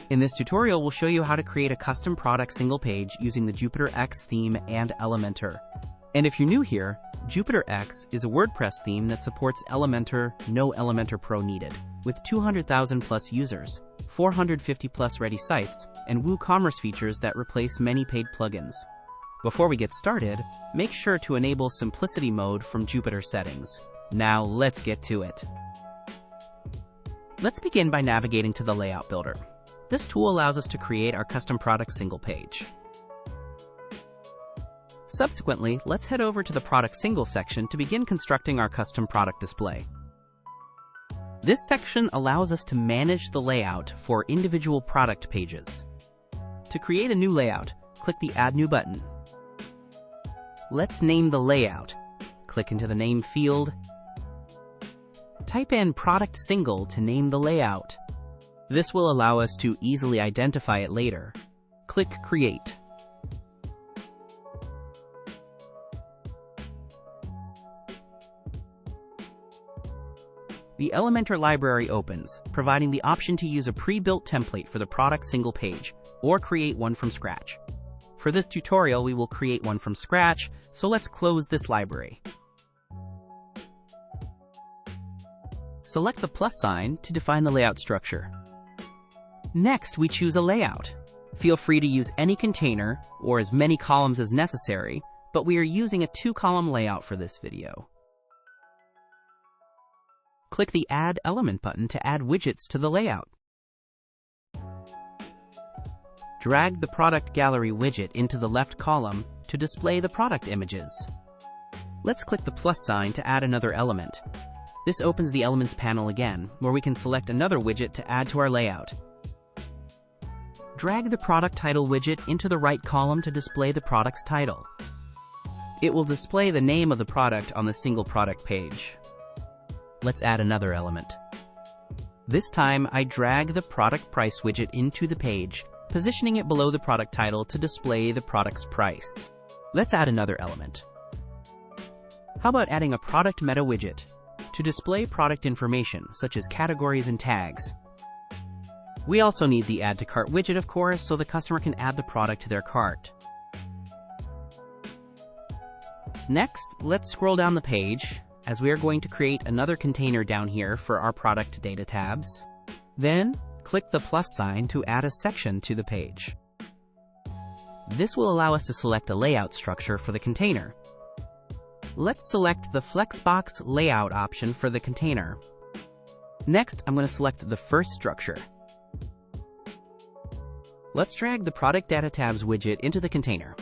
In this tutorial, we'll show you how to create a custom product single page using the Jupiter X theme and Elementor. And if you're new here, Jupiter X is a WordPress theme that supports Elementor, no Elementor Pro needed, with 200,000 plus users, 450 plus ready sites, and WooCommerce features that replace many paid plugins. Before we get started, make sure to enable Simplicity mode from Jupiter settings. Now let's get to it. Let's begin by navigating to the Layout Builder. This tool allows us to create our custom product single page. Subsequently, let's head over to the Product Single section to begin constructing our custom product display. This section allows us to manage the layout for individual product pages. To create a new layout, click the Add New button. Let's name the layout. Click into the Name field. Type in Product Single to name the layout. This will allow us to easily identify it later. Click Create. The Elementor library opens, providing the option to use a pre-built template for the product single page, or create one from scratch. For this tutorial, we will create one from scratch, so let's close this library. Select the plus sign to define the layout structure. Next, we choose a layout. Feel free to use any container or as many columns as necessary, but we are using a 2-column layout for this video. Click the Add Element button to add widgets to the layout. Drag the Product Gallery widget into the left column to display the product images. Let's click the plus sign to add another element. This opens the Elements panel again, where we can select another widget to add to our layout. Drag the Product Title widget into the right column to display the product's title. It will display the name of the product on the single product page. Let's add another element. This time, I drag the Product Price widget into the page, positioning it below the product title to display the product's price. Let's add another element. How about adding a Product Meta widget to display product information, such as categories and tags? We also need the Add to Cart widget, of course, so the customer can add the product to their cart. Next, let's scroll down the page, as we are going to create another container down here for our product data tabs. Then, click the plus sign to add a section to the page. This will allow us to select a layout structure for the container. Let's select the Flexbox Layout option for the container. Next, I'm going to select the first structure. Let's drag the Product Data Tabs widget into the container.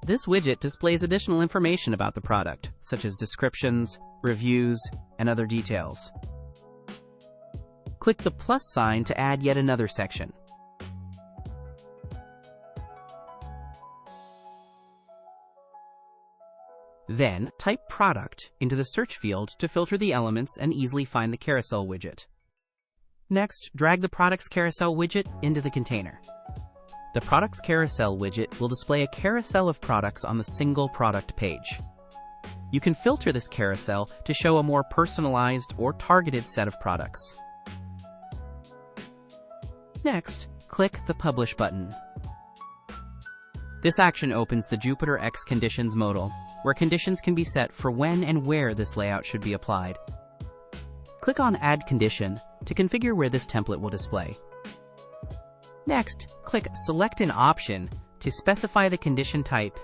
This widget displays additional information about the product, such as descriptions, reviews, and other details. Click the plus sign to add yet another section. Then, type Product into the search field to filter the elements and easily find the Carousel widget. Next, drag the Products Carousel widget into the container. The Products Carousel widget will display a carousel of products on the single product page. You can filter this carousel to show a more personalized or targeted set of products. Next, click the Publish button. This action opens the Jupiter X Conditions modal, where conditions can be set for when and where this layout should be applied. Click on Add Condition to configure where this template will display. Next, click Select an option to specify the condition type.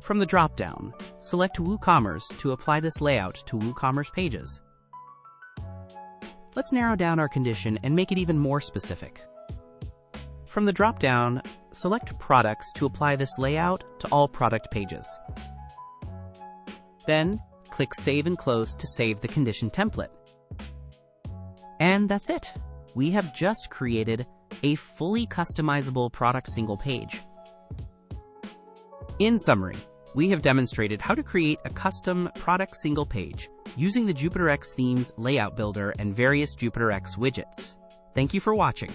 From the drop-down, select WooCommerce to apply this layout to WooCommerce pages. Let's narrow down our condition and make it even more specific. From the drop-down, select Products to apply this layout to all product pages. Then, click Save and Close to save the condition template. And that's it. We have just created a fully customizable product single page. In summary, we have demonstrated how to create a custom product single page using the Jupiter X theme's layout builder and various Jupiter X widgets. Thank you for watching.